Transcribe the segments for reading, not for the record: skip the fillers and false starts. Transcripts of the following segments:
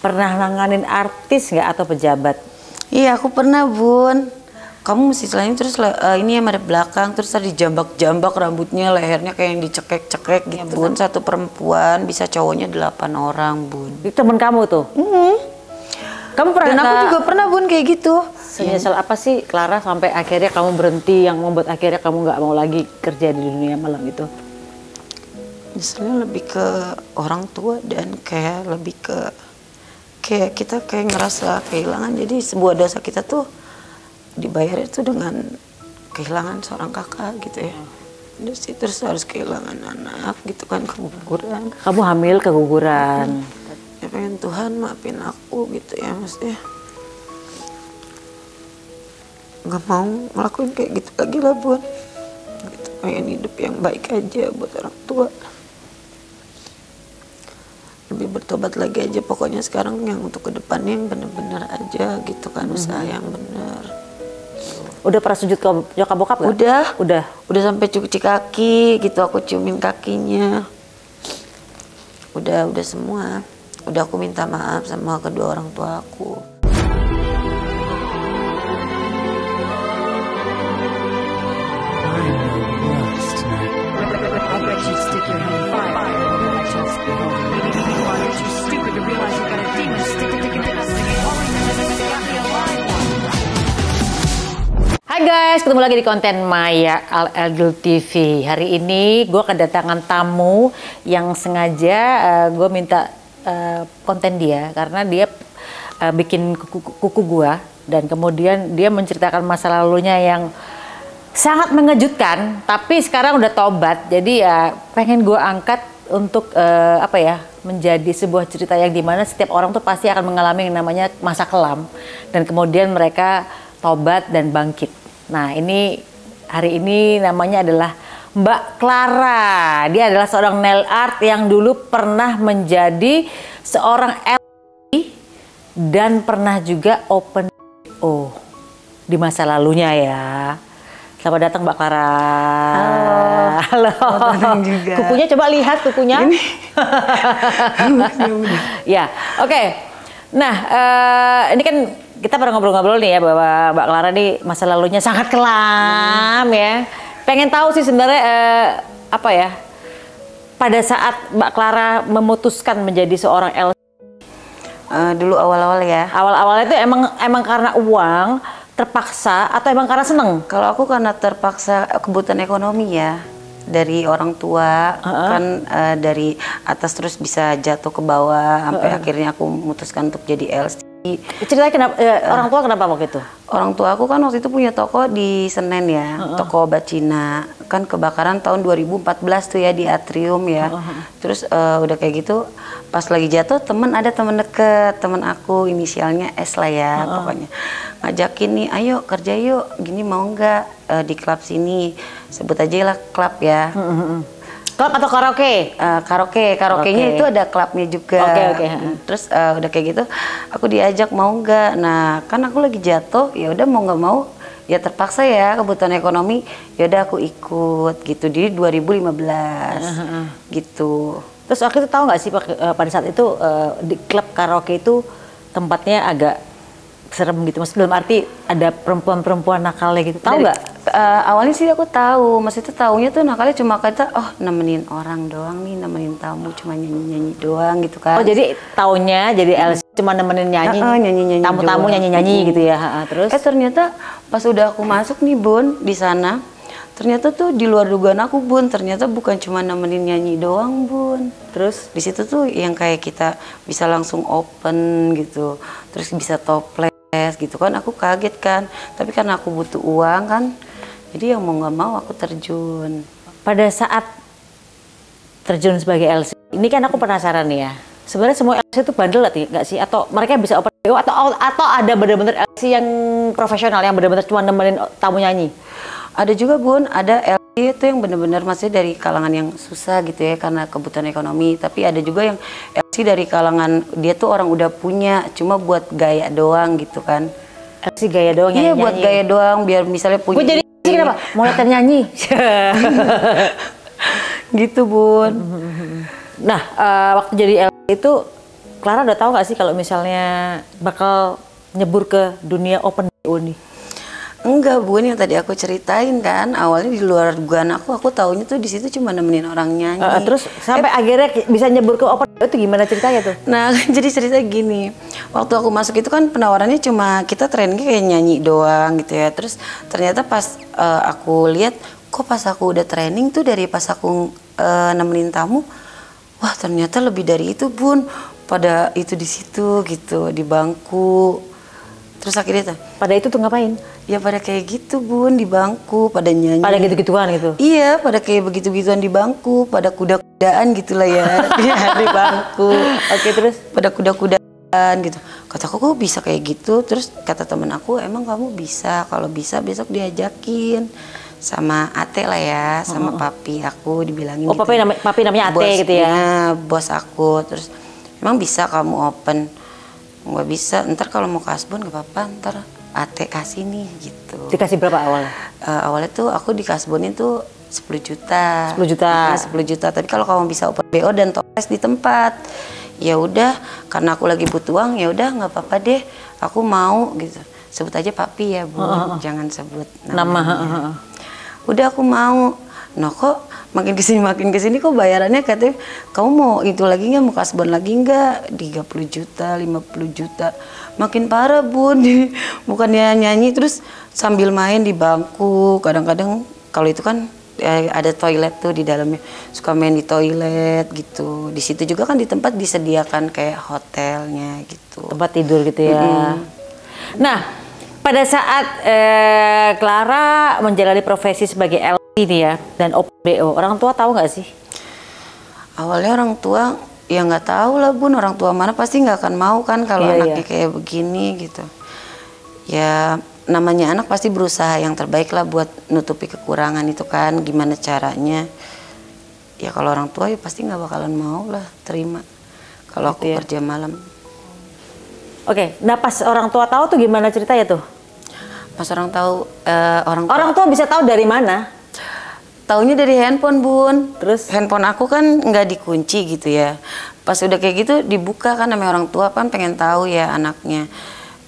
pernah nanganin artis nggak atau pejabat? Iya, aku pernah, Bun. Kamu mesti selain terus ini yang ada belakang, terus tadi jambak-jambak rambutnya, lehernya kayak yang dicekek-cekek gitu, Bun. Satu perempuan, bisa cowoknya 8 orang, Bun. Itu temen kamu tuh? Kamu pernah? Dan aku juga pernah, Bun, kayak gitu. Senyesal apa sih, Clara, sampai akhirnya kamu berhenti yang membuat akhirnya kamu nggak mau lagi kerja di dunia malam itu? Misalnya lebih ke orang tua dan kayak lebih ke kayak kita kayak ngerasa kehilangan. Jadi sebuah dosa kita tuh dibayar itu dengan kehilangan seorang kakak gitu ya. Terus harus kehilangan anak gitu kan, keguguran. Kamu hamil keguguran. Ya pengen Tuhan maafin aku gitu ya, maksudnya nggak mau ngelakuin kayak gitu lagi lah, Bun. Gitu, pengen hidup yang baik aja buat orang tua. Lebih bertobat lagi aja pokoknya sekarang, yang untuk kedepannya yang bener-bener aja gitu kan, usaha yang bener. Udah pernah sujud ke nyokap bokap gak? Udah sampai cuci kaki gitu, aku ciumin kakinya. Udah semua. Udah aku minta maaf sama kedua orang tua aku. Hai guys, ketemu lagi di konten Maya Al-Eldul TV. Hari ini gue kedatangan tamu yang sengaja gue minta konten dia karena dia bikin kuku gue, dan kemudian dia menceritakan masa lalunya yang sangat mengejutkan, tapi sekarang udah tobat. Jadi ya pengen gue angkat untuk menjadi sebuah cerita yang dimana setiap orang tuh pasti akan mengalami yang namanya masa kelam, dan kemudian mereka tobat dan bangkit. Nah, ini hari ini namanya adalah Mbak Clara. Dia adalah seorang nail art yang dulu pernah menjadi seorang LC dan pernah juga open BO di masa lalunya ya. Selamat datang Mbak Clara. Halo. Halo. Juga. Kukunya coba lihat kukunya. Ya, oke. Nah, ini kan kita pernah ngobrol-ngobrol nih ya bahwa Mbak Clara nih masa lalunya sangat kelam ya. Pengen tahu sih sebenarnya pada saat Mbak Clara memutuskan menjadi seorang LC. Dulu awal-awal ya. Awal-awalnya itu emang karena uang, terpaksa, atau emang karena seneng? Kalau aku karena terpaksa, kebutuhan ekonomi ya. Dari orang tua kan dari atas terus bisa jatuh ke bawah sampai akhirnya aku memutuskan untuk jadi LC. Ceritanya kenapa, orang tua kenapa waktu itu? Orang tua aku kan waktu itu punya toko di Senen ya, toko obat Cina. Kan kebakaran tahun 2014 tuh ya di Atrium ya. Terus udah kayak gitu, pas lagi jatuh ada temen deket, temen aku inisialnya S lah ya pokoknya. Ngajakin nih, ayo kerja yuk, gini mau nggak di klub sini, sebut aja lah klub ya. Klub atau karaoke? Karaoke-nya itu ada klubnya juga. Terus udah kayak gitu, aku diajak mau nggak. Nah kan aku lagi jatuh, ya udah mau nggak mau, ya terpaksa ya kebutuhan ekonomi. Ya udah aku ikut gitu di 2015 gitu. Terus waktu itu tahu nggak sih pada saat itu di klub karaoke itu tempatnya agak serem gitu, maksudnya dalam arti ada perempuan-perempuan nakalnya gitu, tahu nggak? Awalnya sih aku tahu, maksudnya taunya tuh nakalnya cuma kata, oh nemenin orang doang nih, nemenin tamu, cuma nyanyi-nyanyi doang gitu kan. Oh jadi taunya jadi LC cuma nemenin nyanyi, tamu-tamu nyanyi-nyanyi gitu ya. Terus? Ternyata pas udah aku masuk nih Bun di sana, ternyata tuh di luar dugaan aku Bun, ternyata bukan cuma nemenin nyanyi doang Bun. Terus di situ tuh yang kayak kita bisa langsung open gitu, terus bisa toples gitu kan, aku kaget kan, tapi karena aku butuh uang kan, jadi yang mau nggak mau aku terjun. Pada saat terjun sebagai LC, ini kan aku penasaran nih ya, sebenarnya semua LC itu bandel nggak sih? Atau mereka bisa open BO atau ada benar-benar LC yang profesional yang benar-benar cuma nemenin tamu nyanyi? Ada juga Bun, ada LC itu yang benar-benar masih dari kalangan yang susah gitu ya karena kebutuhan ekonomi. Tapi ada juga yang LC dari kalangan dia tuh orang udah punya, cuma buat gaya doang gitu kan. LC gaya doang nyanyi? Iya buat gaya doang biar misalnya punya. Gue jadi LC kenapa? Mau latihan nyanyi? Gitu Bun. Nah waktu jadi LC itu Clara udah tahu nggak sih kalau misalnya bakal nyebur ke dunia open BO nih? Enggak Bun, yang tadi aku ceritain kan, awalnya di luar dugaan aku taunya tuh di situ cuma nemenin orang nyanyi. Terus sampai akhirnya bisa nyebur ke open BO itu gimana ceritanya tuh? Nah jadi cerita gini, waktu aku masuk itu kan penawarannya cuma kita trainingnya kayak nyanyi doang gitu ya. Terus ternyata pas aku lihat, kok pas aku udah training tuh dari pas aku nemenin tamu, wah ternyata lebih dari itu Bun, pada itu di situ gitu di bangku. Terus akhirnya tuh Pada itu tuh ngapain? ya pada kayak gitu Bun, di bangku, pada nyanyi. Pada gitu-gituan gitu? Iya, pada kayak begitu-gituan di bangku, pada kuda-kudaan gitulah ya, di bangku. Oke, terus? Pada kuda-kudaan gitu. Kataku kok bisa kayak gitu, terus kata temen aku, emang kamu bisa, kalau bisa besok diajakin sama Ate lah ya, sama papi aku dibilangin Oh, gitu. papi namanya Ate gitu ya? Bos aku, terus emang bisa kamu open? Nggak bisa, ntar kalau mau kasbon nggak apa-apa, ntar Ate kasih nih gitu. Dikasih berapa awalnya? Awalnya tuh aku di kasbonin tuh 10 juta. 10 juta. 10 juta, tapi kalau kamu bisa open BO dan toples di tempat, ya udah, karena aku lagi butuh uang, ya udah nggak apa-apa deh, aku mau gitu. Sebut aja papi ya Bu, jangan sebut nama. Udah aku mau. Nah kok makin kesini kok bayarannya katanya kamu mau itu lagi nggak, mau kasbon lagi nggak, 30 juta 50 juta, makin parah Bun. Bukannya nyanyi terus sambil main di bangku, kadang-kadang kalau itu kan ada toilet tuh di dalamnya, suka main di toilet gitu. Di situ juga kan di tempat disediakan kayak hotelnya gitu, Tempat tidur gitu ya. Nah, pada saat Clara menjalani profesi sebagai LC nih ya dan open BO, orang tua tahu nggak sih? Awalnya orang tua ya nggak tahu lah Bun, orang tua mana pasti nggak akan mau kan kalau anaknya kayak begini gitu. Ya namanya anak pasti berusaha yang terbaik lah buat nutupi kekurangan itu kan, gimana caranya. Ya kalau orang tua ya pasti nggak bakalan mau lah terima kalau aku kerja malam. Oke, nah pas orang tua tahu tuh gimana ceritanya tuh? Pas orang tahu, orang tua bisa tahu dari mana? Taunya dari handphone Bun. Terus? Handphone aku kan nggak dikunci gitu ya. Pas udah kayak gitu dibuka kan, namanya orang tua kan pengen tahu ya anaknya.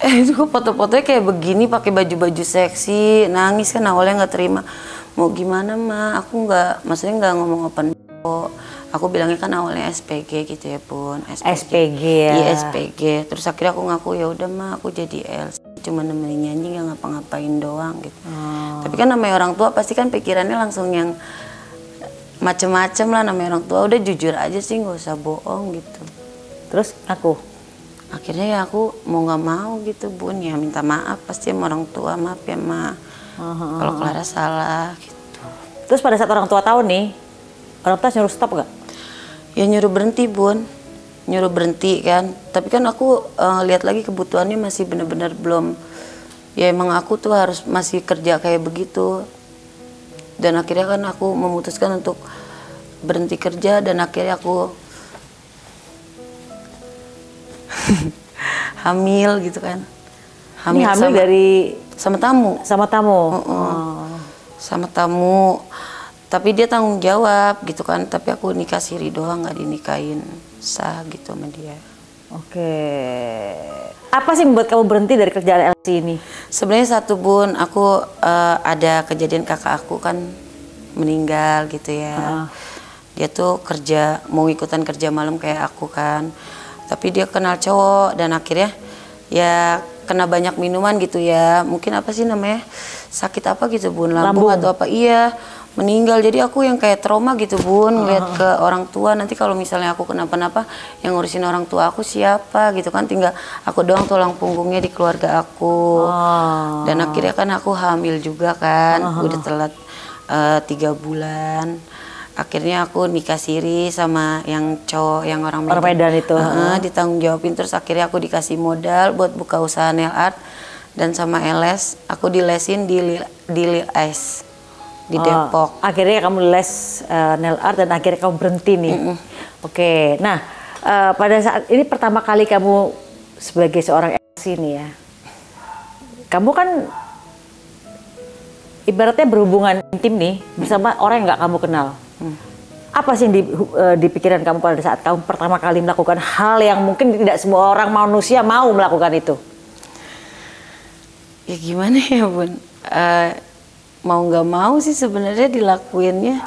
Itu kok foto-fotonya kayak begini, pakai baju-baju seksi, nangis kan, awalnya nggak terima. Mau gimana Ma? Aku nggak, maksudnya nggak ngomong open BO. Aku bilangnya kan awalnya SPG gitu ya Bun. SPG ya? Iya SPG. Terus akhirnya aku ngaku ya udah Ma, aku jadi LC, cuma nemenin nyanyi, nggak ngapa-ngapain doang gitu. Tapi kan namanya orang tua pasti kan pikirannya langsung yang macem-macem lah, namanya orang tua. Udah jujur aja sih, nggak usah bohong gitu. Terus aku? Akhirnya ya aku mau nggak mau gitu Bun, ya minta maaf pasti sama orang tua, maaf ya Ma, kalau Clara salah gitu. Terus pada saat orang tua tahu nih, orang tua nyuruh stop nggak? Ya nyuruh berhenti Bun, nyuruh berhenti kan. Tapi kan aku lihat lagi kebutuhannya masih benar-benar belum. Ya emang aku tuh harus masih kerja kayak begitu. Dan akhirnya kan aku memutuskan untuk berhenti kerja, dan akhirnya aku hamil gitu kan. Hamil dari sama tamu. Sama tamu. Sama tamu. Tapi dia tanggung jawab gitu kan. Tapi aku nikah siri doang, nggak dinikahin sah gitu sama dia. Oke. Apa sih yang membuat kamu berhenti dari kerjaan LC ini? Sebenarnya satu Bun, aku ada kejadian kakak aku kan meninggal gitu ya. Dia tuh kerja, mau ikutan kerja malam kayak aku kan. Tapi dia kenal cowok dan akhirnya ya kena banyak minuman gitu ya. Mungkin apa sih namanya, sakit apa gitu Bun, lambung atau apa. Iya, meninggal. Jadi aku yang kayak trauma gitu Bun, ngeliat ke orang tua. Nanti kalau misalnya aku kenapa-napa, yang ngurusin orang tua aku siapa gitu kan. Tinggal aku doang tulang punggungnya di keluarga aku. Dan akhirnya kan aku hamil juga kan, udah telat 3 bulan. Akhirnya aku nikah siri sama yang cowok, yang orang Medan itu. Ditanggung jawabin. Terus akhirnya aku dikasih modal buat buka usaha nail art. Dan sama LS, aku dilesin di Lil Ice di Depok. Akhirnya kamu les nail art dan akhirnya kamu berhenti nih. Oke, nah pada saat ini pertama kali kamu sebagai seorang LC nih ya, kamu kan ibaratnya berhubungan intim nih bersama orang yang nggak kamu kenal. Apa sih yang di pikiran kamu pada saat kamu pertama kali melakukan hal yang mungkin tidak semua orang manusia mau melakukan itu? Ya gimana ya Bun, mau nggak mau sih sebenarnya dilakuinnya,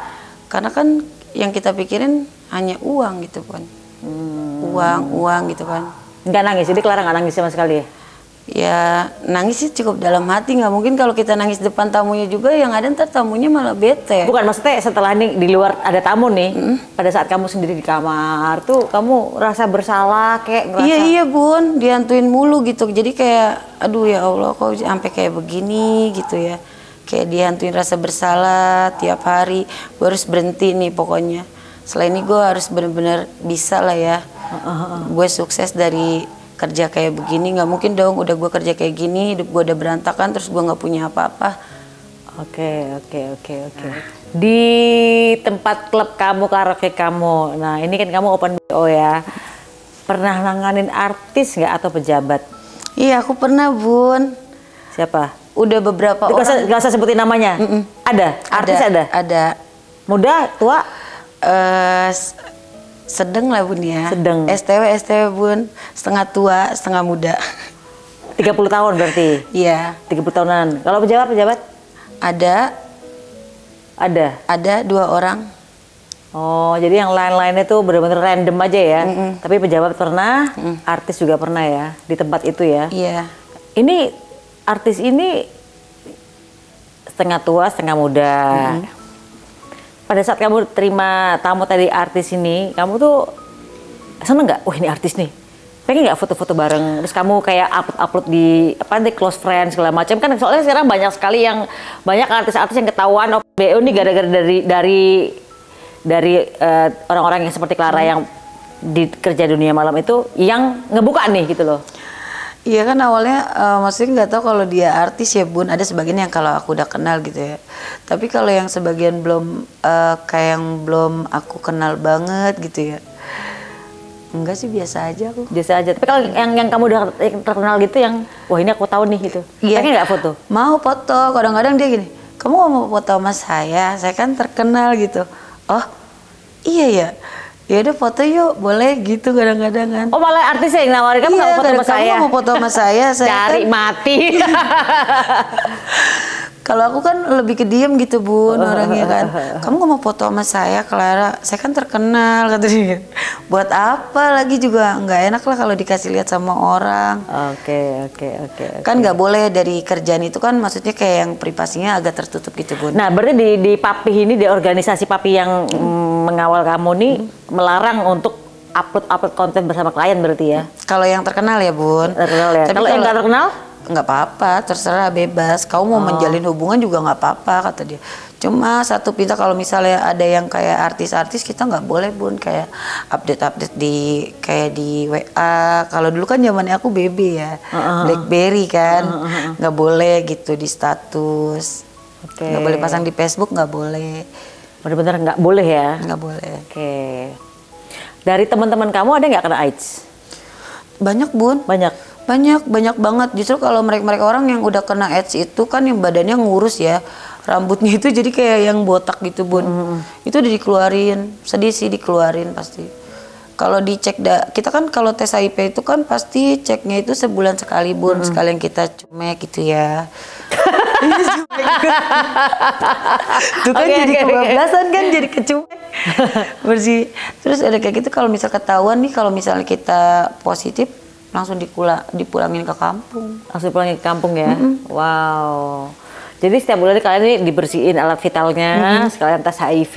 karena kan yang kita pikirin hanya uang gitu Bun. Uang gitu kan. Nggak nangis, jadi Clara nggak nangis sama sekali ya? Ya nangis sih cukup dalam hati, nggak mungkin kalau kita nangis depan tamunya juga, yang ada ntar tamunya malah bete. Bukan, maksudnya setelah ini di luar ada tamu nih, pada saat kamu sendiri di kamar tuh kamu rasa bersalah kayak ngerasa... Iya Bun, dihantuin mulu gitu, jadi kayak aduh ya Allah kok sampai kayak begini gitu ya, kayak dihantuin rasa bersalah tiap hari. Gue harus berhenti nih pokoknya, selain ini gue harus bener-bener bisa lah ya. Gue sukses dari kerja kayak begini, nggak mungkin dong udah gue kerja kayak gini, hidup gue udah berantakan terus gue nggak punya apa-apa. Oke. Di tempat klub kamu, karaoke kamu, nah ini kan kamu open BO ya, pernah nanganin artis nggak atau pejabat? Iya aku pernah Bun. Siapa? Udah beberapa orang. Gak usah sebutin namanya. Ada? Artis ada? Ada. Muda? Tua? Sedang lah Bun ya. Sedang. STW Bun, setengah tua, setengah muda. 30 tahun berarti? Iya. 30 tahunan. Kalau pejabat? Ada 2 orang. Oh, jadi yang lain-lainnya tuh benar-benar random aja ya. Tapi pejabat pernah, artis juga pernah ya, di tempat itu ya. Iya. Ini artis ini setengah tua, setengah muda. Pada saat kamu terima tamu tadi artis ini, kamu tuh seneng nggak? Wah ini artis nih, pengen nggak foto-foto bareng? Terus kamu kayak upload di close friends segala macam kan? Soalnya sekarang banyak sekali yang banyak artis-artis yang ketahuan BO nih gara-gara dari orang-orang yang seperti Clara yang di kerja dunia malam itu yang ngebuka nih gitu loh. Iya kan awalnya maksudnya nggak tahu kalau dia artis ya Bun, ada sebagian yang kalau aku udah kenal gitu ya. Tapi kalau yang sebagian belum kayak yang belum aku kenal banget gitu ya. Enggak sih, biasa aja aku. Biasa aja. Tapi kalau yang kamu udah terkenal gitu yang wah ini aku tahu nih gitu. Iya. Pengen nggak foto? Mau foto. Kadang-kadang dia gini, "Kamu mau foto sama saya kan terkenal gitu." Oh, iya ya. Ya udah foto yuk, boleh gitu kadang-kadang kan. Oh malah artisnya yang nawarin kamu iya, nggak foto sama saya? Kamu mau foto sama saya Cari kan, mati. Kalau aku kan lebih ke diem gitu Bun orangnya kan. Kamu nggak mau foto sama saya Clara? Saya kan terkenal kata dia. Buat apa lagi juga nggak enak lah kalau dikasih lihat sama orang. Oke. Kan nggak boleh dari kerjaan itu kan, maksudnya kayak yang privasinya agak tertutup gitu Bun. Nah berarti di Papi ini, di organisasi Papi yang mengawal kamu nih melarang untuk upload konten bersama klien berarti ya? Kalau yang terkenal ya Bun. Terkenal ya. Kalau yang nggak terkenal? Nggak apa-apa, terserah, bebas. Kamu mau menjalin hubungan juga nggak apa-apa kata dia. Cuma satu pinta kalau misalnya ada yang kayak artis-artis, kita nggak boleh Bun kayak update di kayak di WA. Kalau dulu kan zamannya aku BB ya, BlackBerry kan, nggak boleh gitu di status. Nggak boleh pasang di Facebook, nggak boleh. Benar-benar nggak boleh ya? Nggak boleh. Oke. Dari teman-teman kamu ada nggak kena AIDS? Banyak Bun. Banyak banget. Justru kalau mereka orang yang udah kena AIDS itu kan yang badannya ngurus ya, rambutnya itu jadi kayak yang botak gitu Bun. Itu udah dikeluarin, sedih sih dikeluarin pasti. Kalau dicek kita kan kalau tes HIV itu kan pasti ceknya itu sebulan sekali Bun, sekalian kita cumek gitu ya. Tuh kan jadi kebablasan kan, jadi kecumek bersih. Terus ada kayak gitu kalau misal ketahuan nih, kalau misalnya kita positif langsung dipulangin ke kampung. Langsung pulangin ke kampung ya? Wow. Jadi setiap bulan kalian ini dibersihin alat vitalnya, sekalian tes HIV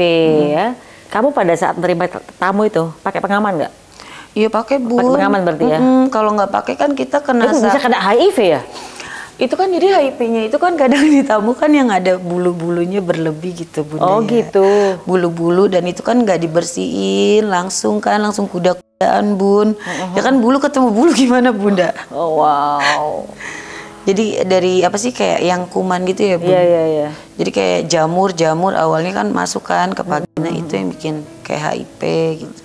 ya. Kamu pada saat menerima tamu itu pakai pengaman nggak? Iya pakai Bun. Pakai pengaman berarti ya? Kalau nggak pakai kan kita kena. Itu bisa kena HIV ya? Itu kan jadi HIV-nya itu kan kadang di tamu kan yang ada bulu-bulunya berlebih gitu Bunda. Oh ya. Gitu. Bulu-bulu, dan itu kan nggak dibersihin langsung kuda-kudaan Bun. Ya kan bulu ketemu bulu gimana Bunda? Oh wow. Jadi dari apa sih kayak yang kuman gitu ya Bun? Iya. Jadi kayak jamur awalnya kan masuk kan ke vagina, itu yang bikin kayak HIV gitu.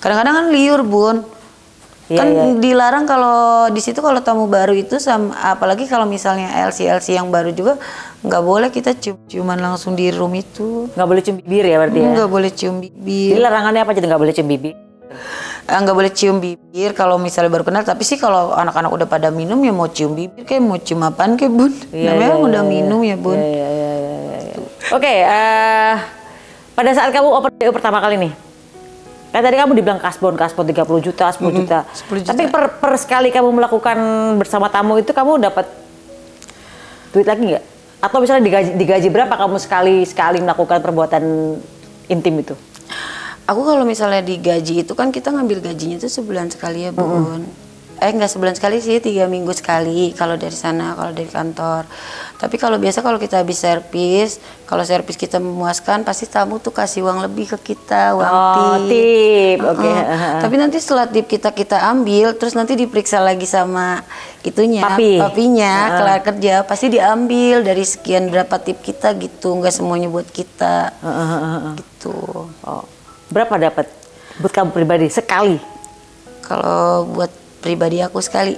Kadang-kadang kan liur Bun. Kan dilarang kalau di situ kalau tamu baru itu sama, apalagi kalau misalnya LC yang baru juga nggak boleh kita ciuman langsung di room itu. Nggak boleh cium bibir ya berarti ya? Nggak boleh cium bibir. Jadi larangannya apa, jadi nggak boleh cium bibir? Nggak boleh cium bibir kalau misalnya baru kenal, tapi sih kalau anak-anak udah pada minum ya mau cium bibir kayak mau cium apaan kayak Bun. Namanya udah minum ya Bun. Oke, pada saat kamu open BO pertama kali nih, kan tadi kamu dibilang kasbon 30 juta, 10 juta. 10 juta. Tapi per sekali kamu melakukan bersama tamu itu kamu dapat duit lagi nggak? Atau misalnya digaji berapa kamu sekali melakukan perbuatan intim itu? Aku kalau misalnya digaji itu kan kita ngambil gajinya itu sebulan sekali ya Bun. Nggak sebulan sekali sih, 3 minggu sekali kalau dari sana, kalau dari kantor. Tapi kalau biasa kalau kita habis servis, kalau servis kita memuaskan, pasti tamu tuh kasih uang lebih ke kita, uang tip. Oke. Tapi nanti setelah tip kita ambil, terus nanti diperiksa lagi sama itunya, papinya, kelar kerja, pasti diambil dari sekian berapa tip kita gitu, nggak semuanya buat kita, gitu. Berapa dapat buat kamu pribadi sekali? Kalau buat pribadi aku sekali,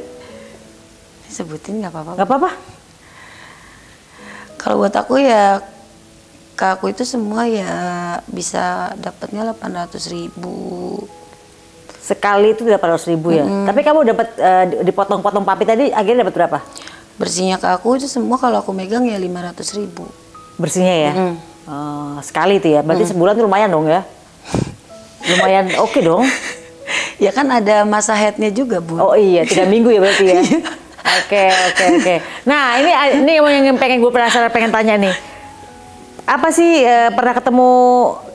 sebutin nggak apa-apa? Nggak apa-apa. Kalau buat aku ya, ke aku itu semua ya bisa dapatnya 800.000. Sekali itu 800.000 ya. Tapi kamu dapat dipotong-potong papi tadi akhirnya dapat berapa? Bersihnya ke aku itu semua kalau aku megang ya 500.000. Bersihnya ya? Sekali itu ya. Berarti sebulan tuh lumayan dong ya? Lumayan oke dong. Ya kan ada masa headnya juga Bu. Oh iya, 3 minggu ya berarti ya. Oke. Nah ini yang pengen gue penasaran, pengen tanya nih. Apa sih pernah ketemu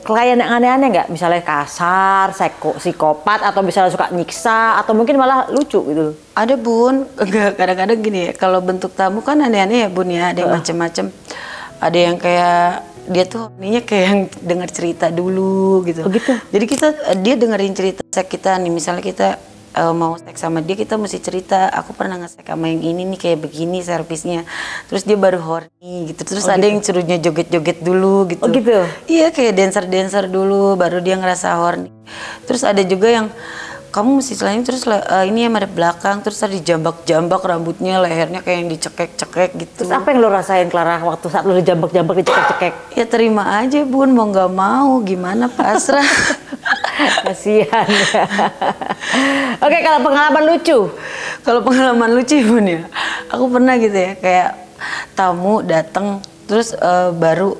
klien yang aneh-aneh nggak? Misalnya kasar, psikopat, atau misalnya suka nyiksa, atau mungkin malah lucu gitu? Ada Bun. Enggak, kadang-kadang gini ya. Kalau bentuk tamu kan aneh-aneh ya Bun ya. Ada yang macem-macem. Ada yang kayak dia tuh ininya kayak yang dengar cerita dulu gitu. Oh gitu. Jadi dia dengerin cerita seks kita nih, misalnya kita mau seks sama dia, kita mesti cerita, aku pernah nge-seks sama yang ini nih kayak begini servisnya. Terus dia baru horny gitu. Terus ada yang suruhnya joget-joget dulu gitu. Oh gitu. Iya, kayak dancer dulu baru dia ngerasa horny. Terus ada juga yang kamu mesti selain terus ini yang ada belakang, terus ada dijambak-jambak rambutnya, lehernya kayak yang dicekek-cekek gitu. Terus apa yang lo rasain Clara waktu saat lo dijambak-jambak, dicekek-cekek? Ya terima aja Bun, mau nggak mau gimana pasrah. Kasihan ya. Oke, kalau pengalaman lucu? Kalau pengalaman lucu Bun ya, aku pernah gitu ya, kayak tamu datang terus baru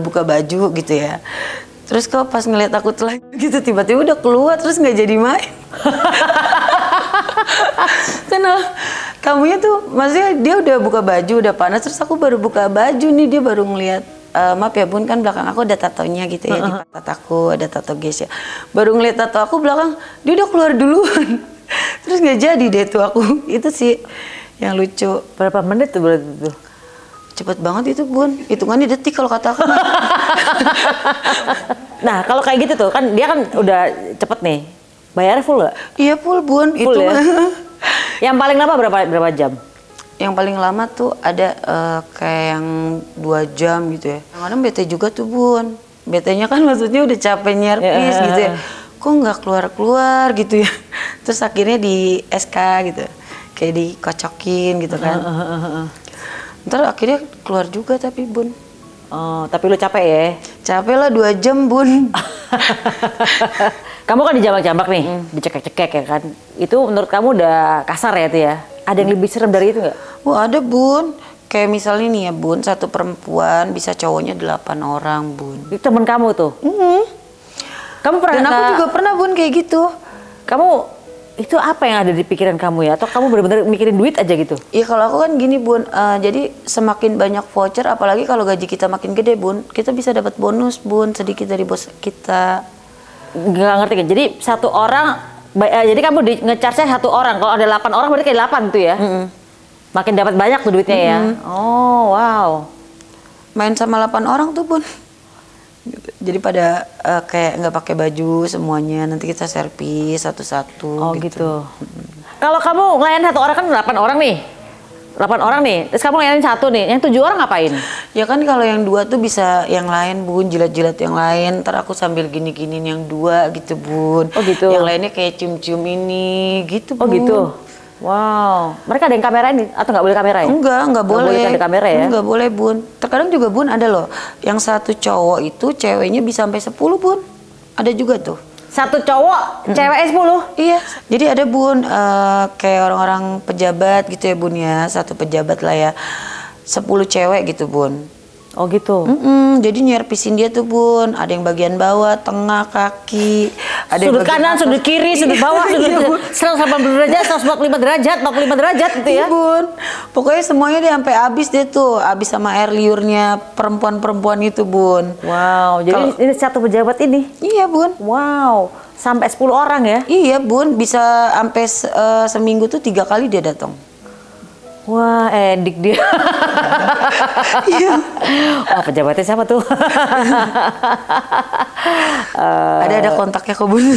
buka baju gitu ya. Terus kok pas ngeliat aku telah gitu tiba-tiba udah keluar terus nggak jadi main. Karena tamunya tuh maksudnya dia udah buka baju udah panas, terus aku baru buka baju nih, dia baru ngeliat maaf ya Bun, kan belakang aku ada tatonya gitu ya, di pantat aku ada tato guys ya. Baru ngeliat tato aku belakang, dia udah keluar duluan. Terus nggak jadi deh tuh aku. Itu sih yang lucu. Berapa menit tuh berarti tuh? Cepet banget itu Bun, hitungannya detik kalau kata aku. Nah kalau kayak gitu tuh kan dia kan udah cepet nih, bayarnya full nggak? Iya full Bun, full itu ya? Yang paling lama berapa jam? Yang paling lama tuh ada kayak yang 2 jam gitu ya. Kadang bete juga tuh Bun, betenya kan maksudnya udah capek nyerpis gitu ya, kok nggak keluar gitu ya. Terus akhirnya di SK gitu, kayak dikocokin gitu kan. Ntar akhirnya keluar juga tapi Bun. Oh, tapi lu capek ya? Capek lah 2 jam Bun. Kamu kan dijambak-jambak nih, dicekek-cekek ya kan? Itu menurut kamu udah kasar ya itu ya? Ada yang lebih serem dari itu nggak? Wah ada Bun. Kayak misalnya nih ya Bun, satu perempuan bisa cowoknya 8 orang Bun. Itu temen kamu tuh? Kamu pernah? Dan aku juga pernah Bun kayak gitu. Kamu itu apa yang ada di pikiran kamu ya? Atau kamu benar-benar mikirin duit aja gitu? Iya kalau aku kan gini Bun, jadi semakin banyak voucher, apalagi kalau gaji kita makin gede Bun, kita bisa dapat bonus Bun, sedikit dari bos kita. Nggak ngerti kan? Jadi satu orang, jadi kamu nge-charge-nya 1 orang, kalau ada 8 orang berarti kayak 8 tuh ya? Makin dapat banyak tuh duitnya ya? Oh wow. Main sama 8 orang tuh Bun. Jadi pada kayak nggak pakai baju semuanya, nanti kita servis satu-satu. Oh gitu. Kalau kamu ngelayan 1 orang kan 8 orang nih, 8 orang nih, terus kamu ngelayanin 1 nih, yang 7 orang ngapain? Ya kan kalau yang 2 tuh bisa yang lain bun, jilat-jilat yang lain. Ntar aku sambil gini-giniin yang 2 gitu bun. Oh gitu. Yang lainnya kayak cium-cium ini gitu bun. Oh gitu. Wow. Mereka ada yang kamera ini atau nggak boleh kamera ya? Enggak boleh. Ada kamera ya? Enggak boleh bun. Terkadang juga bun ada loh. Yang satu cowok itu ceweknya bisa sampai 10 bun. Ada juga tuh. Satu cowok, ceweknya 10? Iya. Jadi ada bun kayak orang-orang pejabat gitu ya bun ya. Satu pejabat lah ya. 10 cewek gitu bun. Oh gitu. Jadi nyerpisin dia tuh bun. Ada yang bagian bawah, tengah, kaki. Ada Sudut kanan, sudut kiri, sudut bawah, sudut 180 derajat, 145 derajat, 45 derajat gitu ya. Iya bun. Pokoknya semuanya dia sampai habis deh tuh. Habis sama air liurnya perempuan-perempuan itu bun. Wow. Jadi ini satu pejabat ini? Iya bun. Wow. Sampai 10 orang ya? Iya bun. Bisa sampai seminggu tuh 3 kali dia datang. Wah, edik dia. Iya. Wah, pejabatnya siapa tuh? Ada kontaknya kok bun.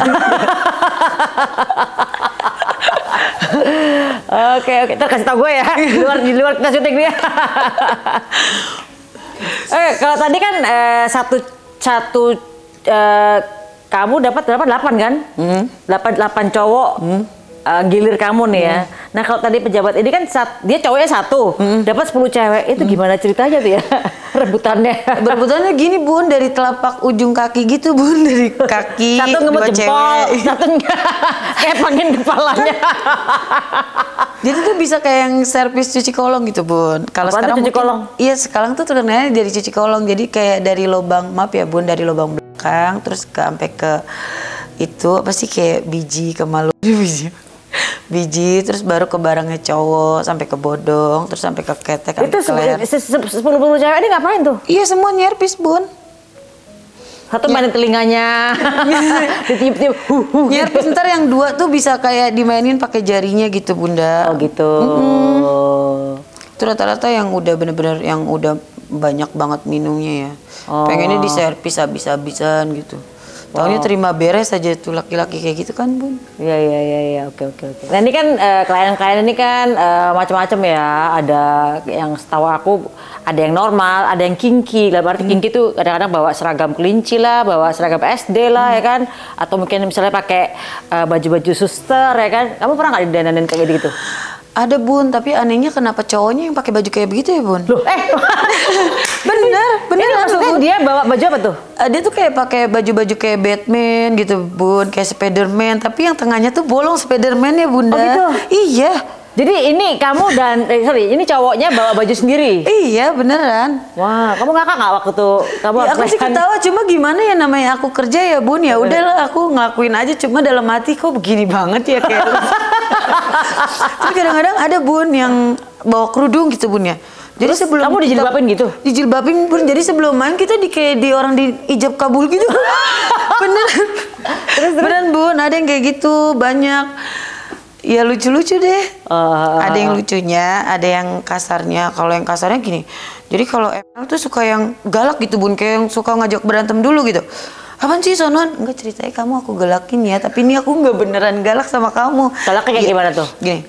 Oke, ntar kasih tau gue ya. Di luar kita syuting dia. Kalau tadi kan kamu dapat berapa? 8 kan? 8 cowok. Gilir kamu nih ya. Nah kalau tadi pejabat ini kan dia cowoknya 1, dapat 10 cewek. Itu gimana ceritanya tuh ya? Rebutannya. Berebutannya gini bun, dari telapak ujung kaki gitu bun, dari kaki. Satu ngemut jempol, satu kepangin kepalanya. Jadi tuh bisa kayak yang servis cuci kolong gitu bun. Kalau sekarang cuci kolong? Iya sekarang tuh terkenalnya dari cuci kolong. Jadi kayak dari lubang, maaf ya bun, dari lubang belakang terus sampai ke itu apa sih kayak biji kemalu biji terus baru ke barangnya cowok sampai ke bodong terus sampai ke ketek itu ke leher. 10 cewek ini ngapain tuh? Iya semua nyerpis bun. Satu mainin telinganya, ditiup-tiup. Nyerpis ntar yang 2 tuh bisa kayak dimainin pakai jarinya gitu bunda. Oh gitu. Itu rata-rata yang udah bener-bener yang udah banyak banget minumnya ya. Pengennya diserpis habis-habisan gitu. Taunya terima beres aja tuh laki-laki kayak gitu kan bun. Iya, oke. Nah ini kan klien-klien ini kan macam-macam ya. Ada yang setahu aku ada yang normal, ada yang kinky. Dalam arti kinky tuh kadang-kadang bawa seragam kelinci lah, bawa seragam SD lah ya kan. Atau mungkin misalnya pakai baju-baju suster ya kan. Kamu pernah nggak didandanin kayak gitu? Ada bun, tapi anehnya kenapa cowoknya yang pakai baju kayak begitu ya bun? Loh, bener maksudnya bun. dia bawa baju apa tuh? Dia tuh kayak pakai baju-baju kayak Batman gitu bun, kayak Spiderman, tapi yang tengahnya tuh bolong Spiderman ya bunda. Oh gitu? Iya. Jadi ini kamu dan ini cowoknya bawa baju sendiri? Iya beneran. Wah, kamu ngakak nggak waktu tuh? Kamu Ya, aku sih ketawa, cuma gimana ya namanya aku kerja ya bun, ya udahlah aku ngelakuin aja, cuma dalam hati kok begini banget ya kayak. Tapi kadang-kadang ada bun yang bawa kerudung gitu bun ya. Jadi terus sebelum kamu dijilbabin gitu? Dijilbabin bun, jadi sebelum main kita kayak di orang di ijab kabul gitu. Bener. Terus beneran bun, ada yang kayak gitu banyak. Ya lucu-lucu deh. Ada yang lucunya, ada yang kasarnya. Kalau yang kasarnya gini. Jadi kalau ML tuh suka yang galak gitu bun, kayak yang suka ngajak berantem dulu gitu. Apaan sih sonon? Enggak, ceritanya kamu aku galakin ya, tapi ini aku nggak beneran galak sama kamu. Galaknya kayak gimana tuh? Gini.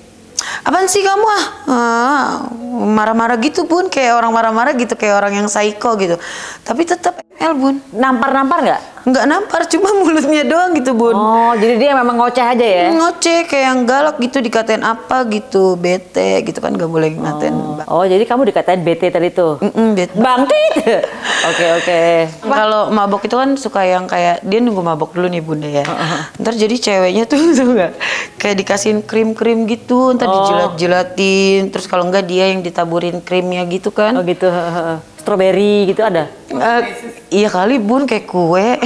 Apaan sih kamu marah-marah gitu bun, kayak orang marah-marah gitu, kayak orang yang psycho gitu. Tapi tetap ML bun. Nampar-nampar nggak? Nggak nampar, cuma mulutnya doang gitu bun. Oh, jadi dia memang ngoceh aja ya? Ngoceh, kayak yang galak gitu, dikatain apa gitu, bete gitu kan, nggak boleh ngatain. Oh, jadi kamu dikatain bete tadi tuh? Bete. Bangkit! Oke. Kalau mabok itu kan suka yang kayak, dia nunggu mabok dulu nih bunda ya. Ntar jadi ceweknya tuh nggak kayak dikasihin krim-krim gitu, ntar dijilat-jilatin, terus kalau enggak dia yang ditaburin krimnya gitu kan. Oh gitu, strawberry gitu ada? Iya kali bun, kayak kue.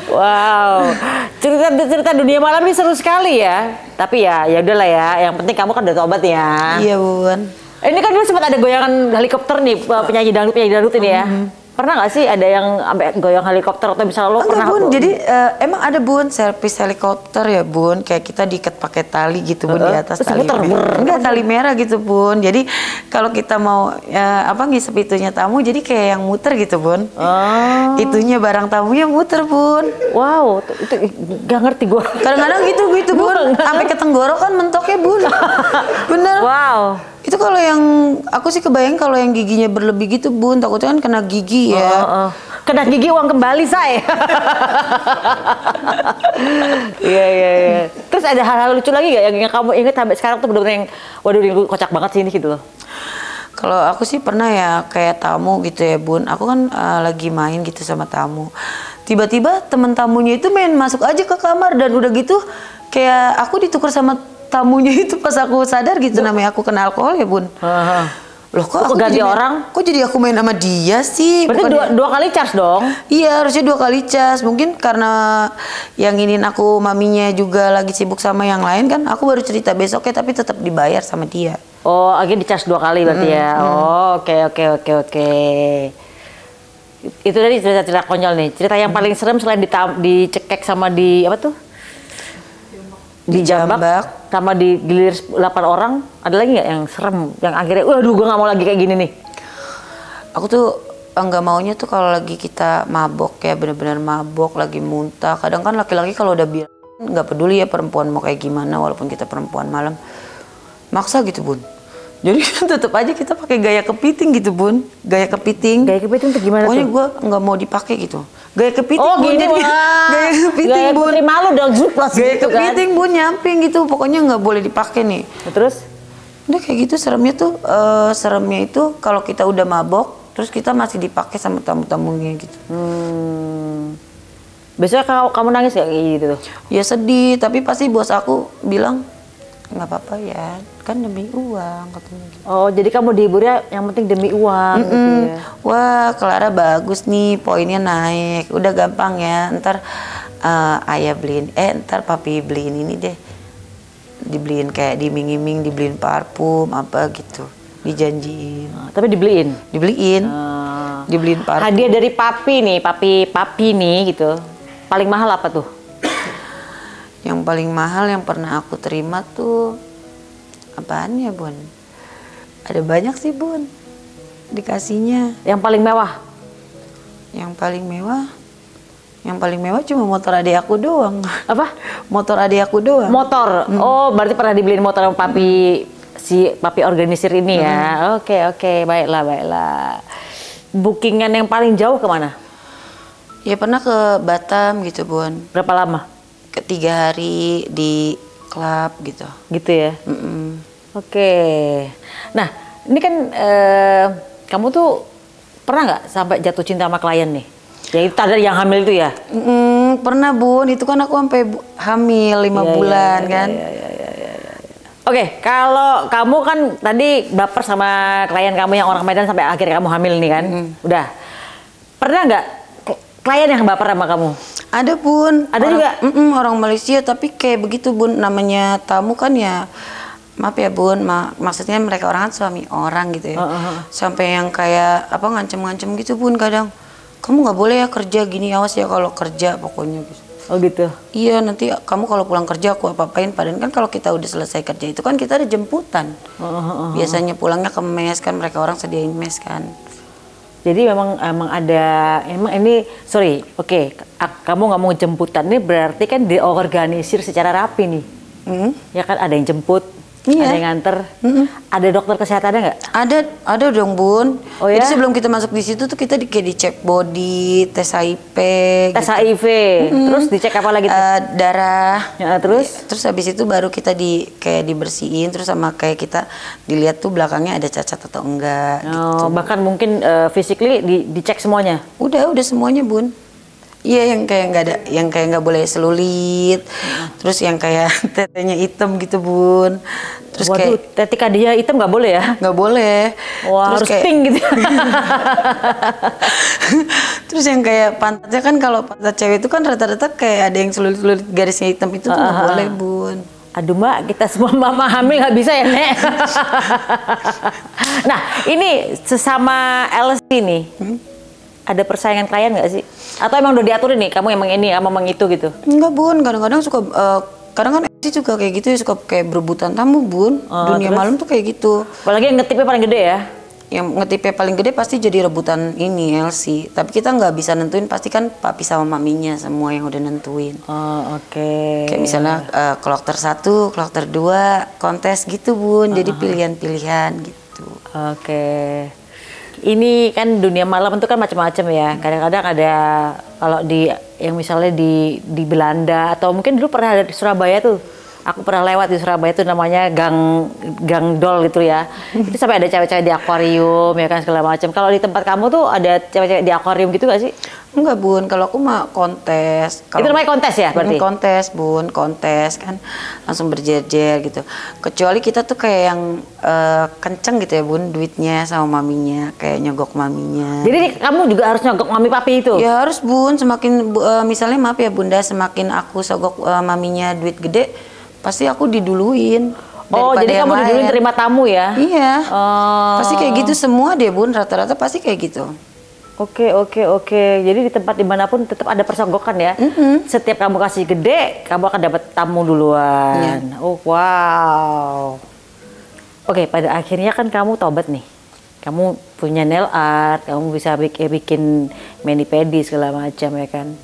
Wow, cerita dunia malam ini seru sekali ya. Tapi ya udahlah ya, yang penting kamu kan udah tobat ya. Iya bun. Ini kan dulu sempat ada goyangan helikopter nih, penyanyi dangdut ini ya. Pernah nggak sih ada yang sampai goyang helikopter atau misalnya lo pernah? Bun, jadi emang ada bun servis helikopter ya bun, kayak kita diikat pakai tali gitu bun di atas tali merah. Enggak, tali merah gitu bun. Jadi kalau kita mau ngisep itunya tamu, jadi kayak yang muter gitu bun. Itunya barang tamunya muter bun. Wow, itu gak ngerti gue. Kadang-kadang gitu bun, sampai ke tenggorokan mentoknya bun. Bener. Wow. Itu kalau yang aku sih kebayang kalau yang giginya berlebih gitu Bun, takutnya kan kena gigi ya. Kena gigi uang kembali saya. Iya. Terus ada hal-hal lucu lagi gak yang kamu ingat sampai sekarang tuh bener-bener yang waduh ini kocak banget sih ini gitu loh. Kalau aku sih pernah ya kayak tamu gitu ya Bun. Aku kan lagi main gitu sama tamu. Tiba-tiba temen tamunya itu main masuk aja ke kamar dan udah gitu kayak aku ditukar sama tamunya itu pas aku sadar gitu, namanya aku kena alkohol ya Bun. Loh kok aku ganti jadi orang? Kok jadi aku main sama dia sih? Berarti dua kali charge dong? Iya harusnya 2 kali cas. Mungkin karena yang ini aku maminya juga lagi sibuk sama yang lain kan. Aku baru cerita besoknya tapi tetap dibayar sama dia. Oh akhirnya di charge 2 kali berarti ya? Oh oke. Itu dari cerita-cerita konyol nih. Cerita yang paling serem selain dicekek sama di apa tuh? Dijambak sama digilir 8 orang, ada lagi nggak yang serem yang akhirnya waduh gue nggak mau lagi kayak gini nih? Aku tuh nggak maunya tuh kalau lagi kita mabok ya, benar-benar mabok lagi muntah. Kadang kan laki-laki kalau udah bilang nggak peduli ya perempuan mau kayak gimana, walaupun kita perempuan malam maksa gitu Bun. Jadi tetap aja kita pakai gaya kepiting gitu Bun, gaya kepiting tuh gimana? Pokoknya tuh? gue nggak mau dipakai gitu. Gaya kepiting Bun, gini gaya kepiting gaya Bun. Putri malu dong zuplas Gaya gitu kepiting kan? Bun nyamping gitu, pokoknya nggak boleh dipakai nih. Terus? Udah kayak gitu seremnya tuh, seremnya itu kalau kita udah mabok, terus kita masih dipakai sama tamu-tamunya gitu. Biasanya kamu nangis kayak gitu? Ya sedih, tapi pasti bos aku bilang nggak apa-apa ya, kan demi uang katanya gitu. Oh jadi kamu dihiburnya yang penting demi uang gitu ya? Wah Clara bagus nih, poinnya naik, udah gampang ya, ntar ayah beliin, ntar papi beliin ini deh, dibeliin kayak diming-iming, dibeliin parfum apa gitu, dijanjiin. Tapi dibeliin? Dibeliin parfum. Hadiah dari papi nih, papi nih gitu, paling mahal apa tuh? Yang paling mahal yang pernah aku terima tuh apaan ya Bun? Ada banyak sih Bun dikasihnya. Yang paling mewah? Yang paling mewah cuma motor adik aku doang. Apa? Motor adik aku doang. Motor? Oh berarti pernah dibeliin motor sama papi, si papi organisir ini ya? Oke, baiklah. Bookingan yang paling jauh kemana? Ya pernah ke Batam gitu Bun. Berapa lama? 3 hari di klub gitu. Gitu ya? Oke. Nah ini kan kamu tuh pernah nggak sampai jatuh cinta sama klien nih? Yang tadi yang hamil itu ya? Pernah Bun, itu kan aku sampai hamil 5 bulan kan. Oke, kalau kamu kan tadi baper sama klien kamu yang orang Medan sampai akhirnya kamu hamil nih kan? Udah. Pernah nggak klien yang baper sama kamu? Ada Bun. Ada juga? Orang Malaysia, tapi kayak begitu Bun, namanya tamu kan ya, maaf ya Bun, maksudnya mereka orang kan suami orang gitu ya. Sampai yang kayak apa ngancem-ngancem gitu Bun kadang. Kamu nggak boleh ya kerja gini, awas ya kalau kerja pokoknya gitu. Oh gitu? Iya, nanti kamu kalau pulang kerja aku apa-apain. Padahal kan kalau kita udah selesai kerja itu kan kita ada jemputan. Biasanya pulangnya ke mes kan, mereka orang sediain mes kan. Jadi memang ada, ini sorry, oke, kamu nggak mau jemputan ini berarti kan diorganisir secara rapi nih, ya kan ada yang jemput, ada yang nganter, ada dokter kesehatannya nggak? Ada dong Bun. Oh ya? Jadi sebelum kita masuk di situ tuh kita kayak dicek body, tes HIV, tes HIV, terus dicek apa lagi? Darah. Ya, terus habis itu baru kita kayak dibersihin, terus sama kayak kita dilihat tuh belakangnya ada cacat atau enggak. Gitu. Bahkan mungkin physically dicek semuanya. Udah semuanya Bun. Iya yang kayak nggak ada, yang kayak nggak boleh selulit, terus yang kayak tetenya hitam gitu Bun. Terus waduh, kayak tetika dia hitam nggak boleh ya? Nggak boleh. Wah, terus harus kayak, pink gitu. Terus yang kayak pantatnya kan kalau pantat cewek itu kan rata-rata kayak ada yang selulit-selulit garisnya hitam itu tuh nggak boleh Bun. Aduh Mbak, kita semua mama hamil nggak bisa ya Nek. Nah ini sesama LC nih. Ada persaingan klien nggak sih? Atau emang udah diaturin nih, kamu emang ini, kamu emang itu gitu? Enggak Bun, kadang-kadang suka, kadang kan MC juga kayak gitu ya, suka kayak berebutan tamu Bun. Dunia malam tuh kayak gitu. Apalagi yang ngetipnya paling gede ya? yang ngetipnya paling gede pasti jadi rebutan ini LC. Tapi kita nggak bisa nentuin, pasti kan papi sama maminya semua yang udah nentuin. Oh, oke. Kayak misalnya kloter 1, kloter 2 kontes gitu Bun. Jadi pilihan-pilihan gitu. Oke. Ini kan dunia malam itu kan macam-macam ya. Kadang-kadang ada kalau di yang misalnya di Belanda atau mungkin dulu pernah ada di Surabaya tuh. Aku pernah lewat di Surabaya itu namanya Gang Dol gitu ya. Itu sampai ada cewek-cewek di akuarium ya kan segala macam. Kalau di tempat kamu tuh ada cewek-cewek di akuarium gitu gak sih? Enggak Bun, kalau aku mah kontes. Itu namanya kontes ya berarti? Kontes Bun, kontes kan langsung berjejer gitu. Kecuali kita tuh kayak yang kenceng gitu ya Bun, duitnya sama maminya, kayak nyogok maminya. Jadi kamu juga harus nyogok mami papi itu? Ya harus Bun, semakin misalnya maaf ya Bunda, semakin aku sogok maminya duit gede, pasti aku diduluin. Oh, jadi kamu diduluin terima tamu ya? Iya. Pasti kayak gitu semua deh Bun, rata-rata pasti kayak gitu. Oke. Jadi di tempat dimanapun tetap ada persogokan ya. Setiap kamu kasih gede, kamu akan dapat tamu duluan. Yeah. Oh wow. Oke, pada akhirnya kan kamu tobat nih. Kamu punya nail art, kamu bisa bikin mani-pedi segala macam ya kan.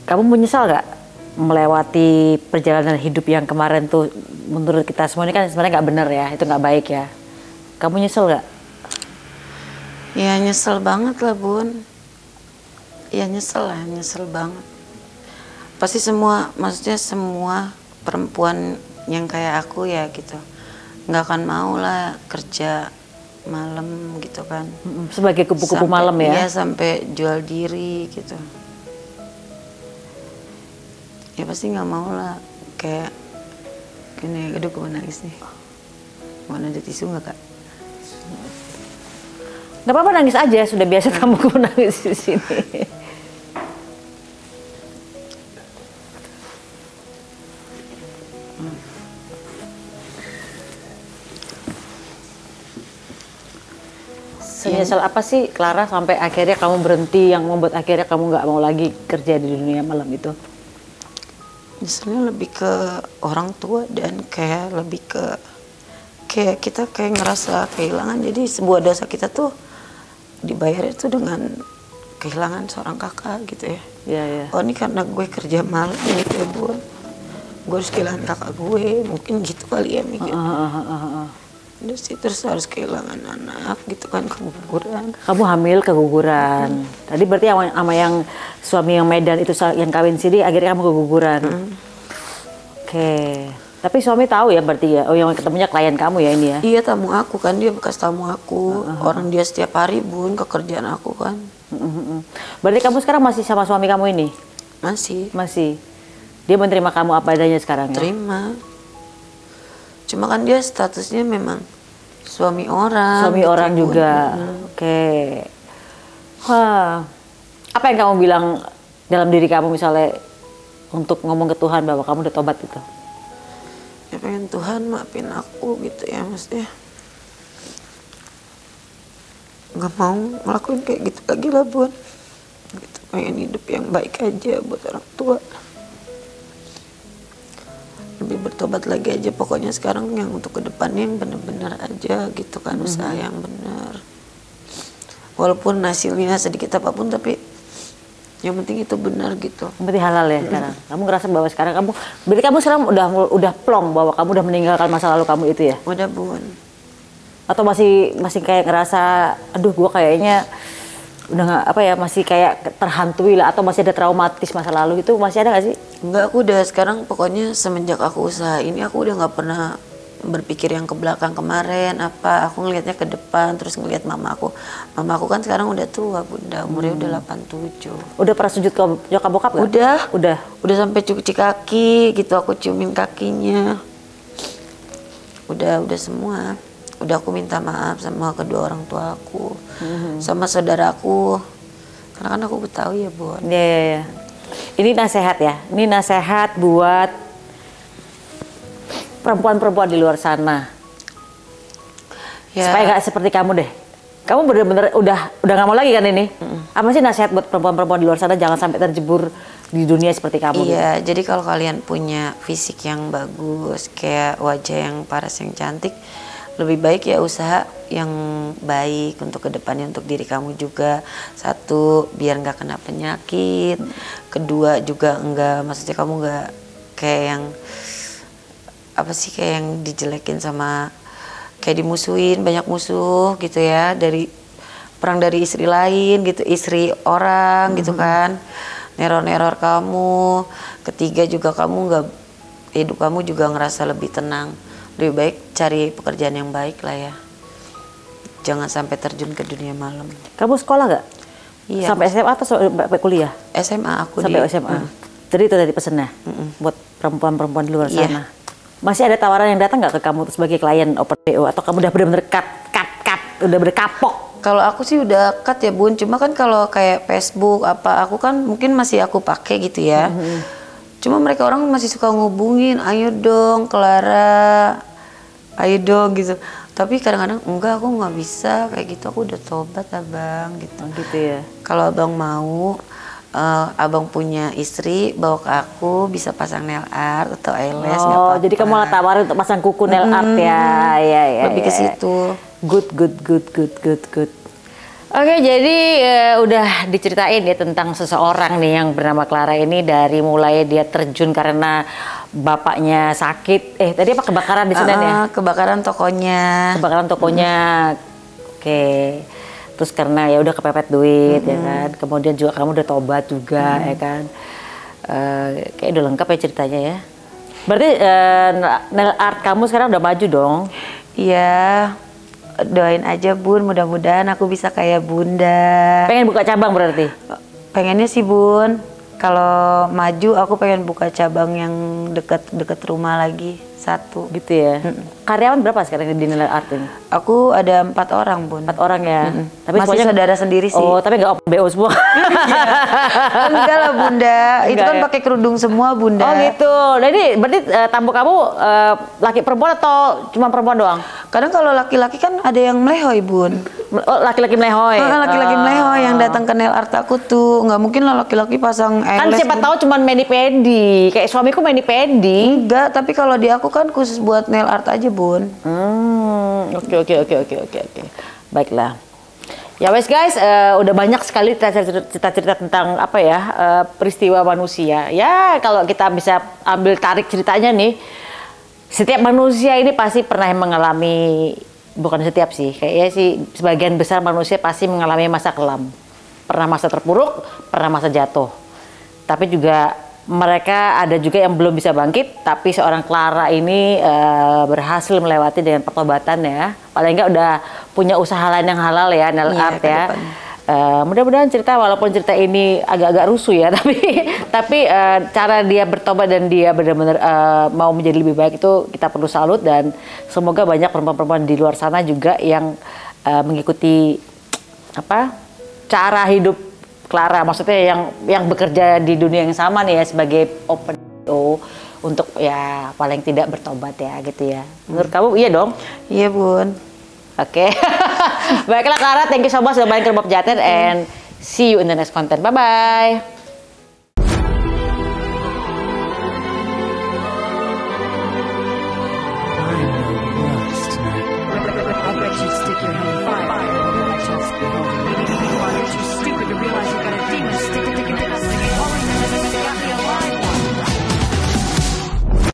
Kamu menyesal gak melewati perjalanan hidup yang kemarin tuh? Menurut kita semua ini kan sebenarnya nggak benar ya, itu nggak baik ya. Kamu nyesel gak? Ya nyesel banget lah Bun. Ya nyesel banget. Pasti semua, maksudnya semua perempuan yang kayak aku ya gitu, nggak akan mau lah kerja malam gitu kan. Sebagai kupu-kupu malam ya? Iya, sampai jual diri gitu. Ya pasti nggak mau lah, kayak gini. Aduh, gue nangis nih. Mau ada tisu nggak Kak? Gak apa-apa, nangis aja, sudah biasa kamu nangis di sini. Senyesal apa sih Clara sampai akhirnya kamu berhenti, yang membuat akhirnya kamu nggak mau lagi kerja di dunia malam itu? Nyeselnya lebih ke orang tua dan kayak lebih ke kayak kita kayak ngerasa kehilangan. Jadi sebuah dosa kita tuh dibayar itu dengan kehilangan seorang kakak gitu ya. Iya. Oh ini karena gue kerja malam gitu ya Bun, gue harus kehilangan kakak gue, mungkin gitu kali ya mikir. Terus harus kehilangan anak gitu kan, keguguran. Kamu hamil keguguran. Tadi berarti sama yang suami yang Medan itu yang kawin sini akhirnya kamu keguguran. Oke. Tapi suami tahu ya berarti ya? Oh, yang ketemunya klien kamu ya ini ya? Iya, tamu aku kan, dia bekas tamu aku. Orang dia setiap hari Bun ke kerjaan aku kan. Berarti kamu sekarang masih sama suami kamu ini? Masih. Dia menerima kamu apa adanya sekarang ya? Terima. Cuma kan dia statusnya memang suami orang. Suami gitu, orang juga. Oke. Wah. Apa yang kamu bilang dalam diri kamu misalnya untuk ngomong ke Tuhan bahwa kamu udah tobat gitu? Ya pengen Tuhan maafin aku gitu ya, maksudnya nggak mau ngelakuin kayak gitu lagi lah Bun. Gitu, pengen hidup yang baik aja buat orang tua. Lebih bertobat lagi aja pokoknya sekarang, yang untuk kedepannya yang benar-benar aja gitu kan, usaha yang benar. Walaupun hasilnya sedikit apapun tapi yang penting itu benar gitu. Yang penting halal ya sekarang. Kamu ngerasa bahwa sekarang berarti kamu sekarang udah plong bahwa kamu udah meninggalkan masa lalu kamu itu ya? Udah Bun. Atau masih kayak ngerasa, aduh gua kayaknya udah nggak apa ya, masih kayak terhantui lah, atau masih ada traumatis masa lalu itu, masih ada nggak sih? Enggak, aku udah sekarang pokoknya semenjak aku usaha ini aku udah nggak pernah berpikir yang ke belakang kemarin apa, aku ngelihatnya ke depan, terus ngelihat mama aku kan sekarang udah tua Bunda, umurnya udah 87. Udah pernah sujud ke nyokap bokap gak? Udah sampai cuci kaki gitu, aku ciumin kakinya, udah semua. Udah aku minta maaf sama kedua orang tua aku, sama saudaraku, karena kan aku Betawi ya Bun. Iya. Ini nasihat ya, ini nasihat buat perempuan-perempuan di luar sana ya. Supaya nggak seperti kamu deh. Kamu bener-bener udah nggak mau lagi kan ini? Apa sih nasihat buat perempuan-perempuan di luar sana jangan sampai terjebur di dunia seperti kamu? Iya, jadi kalau kalian punya fisik yang bagus, kayak wajah yang paras yang cantik, lebih baik ya usaha yang baik untuk kedepannya, untuk diri kamu juga. Satu, biar nggak kena penyakit. Kedua juga maksudnya kamu nggak kayak yang apa sih, kayak yang dijelekin sama, kayak dimusuhin, banyak musuh gitu ya, dari perang dari istri lain gitu, istri orang gitu kan, neror-neror kamu. Ketiga juga kamu nggak, hidup kamu juga ngerasa lebih tenang. Lebih baik cari pekerjaan yang baik lah ya. Jangan sampai terjun ke dunia malam. Kamu sekolah nggak? Iya. Sampai SMA atau sampai kuliah? SMA aku sampai SMA. Jadi itu tadi pesennya buat perempuan-perempuan di luar sana. Masih ada tawaran yang datang nggak ke kamu tuh sebagai klien Open BO, atau kamu udah benar-benar cut, udah berkapok? Kalau aku sih udah cut ya Bun. Cuma kan kalau kayak Facebook apa, aku kan mungkin masih aku pakai gitu ya. Cuma mereka orang masih suka ngubungin, ayo dong Clara, ayo dong gitu. Tapi kadang-kadang enggak, aku nggak bisa kayak gitu, aku udah tobat abang gitu. Oh, gitu ya. Kalau abang mau, abang punya istri, bawa ke aku, bisa pasang nail art atau eyelash. Oh, jadi kamu malah tawarin untuk pasang kuku nail art ya? Ya. Lebih ke situ. Good. Oke, jadi udah diceritain ya tentang seseorang nih yang bernama Clara ini, dari mulai dia terjun karena bapaknya sakit. Tadi apa, kebakaran di Senen ya? Kebakaran tokonya. Oke. Terus karena ya udah kepepet duit ya kan. Kemudian juga kamu udah tobat juga ya kan. Kayak udah lengkap ya ceritanya ya. Berarti nail art kamu sekarang udah maju dong? Iya. Doain aja Bun, mudah-mudahan aku bisa kayak Bunda. Pengen buka cabang berarti? Pengennya sih Bun, kalau maju aku pengen buka cabang yang deket rumah lagi, satu. Gitu ya? Karyawan berapa sekarang di nail art ini? Aku ada 4 orang Bun. 4 orang ya? Tapi masih saudara sendiri sih. Oh, tapi nggak BO semua? Enggak lah Bunda, itu kan ya? Pakai kerudung semua Bunda. Oh gitu, jadi berarti tamu kamu laki perempuan atau cuma perempuan doang? Kadang kalau laki-laki kan ada yang melehoy Bun. Oh, laki-laki melehoy? Laki-laki melehoy yang datang ke nail art aku tuh. Nggak mungkin lah laki-laki pasang eyelash. Kan siapa tahu cuma mani-pedi, kayak suamiku mani-pedi. Enggak, tapi kalau di aku kan khusus buat nail art aja Bun. Oke. Baiklah. Ya wes guys, udah banyak sekali cerita-cerita tentang apa ya, peristiwa manusia. Ya kalau kita bisa ambil tarik ceritanya nih, setiap manusia ini pasti pernah mengalami, bukan setiap sih, kayaknya sih sebagian besar manusia pasti mengalami masa kelam. Pernah masa terpuruk, pernah masa jatuh. Tapi juga mereka ada juga yang belum bisa bangkit, tapi seorang Clara ini berhasil melewati dengan pertobatan ya. Paling enggak udah punya usaha lain yang halal ya, nail art ya. Mudah-mudahan cerita, walaupun cerita ini agak-agak rusuh ya, tapi cara dia bertobat dan dia benar-benar mau menjadi lebih baik itu kita perlu salut, dan semoga banyak perempuan-perempuan di luar sana juga yang mengikuti apa cara hidup Clara, maksudnya yang bekerja di dunia yang sama nih ya sebagai Open BO, untuk ya paling tidak bertobat ya gitu ya. Menurut kamu iya dong? Iya Bun. Oke. Baiklah Clara, thank you so much sudah main ke Bob Jatet, and see you in the next content. Bye-bye.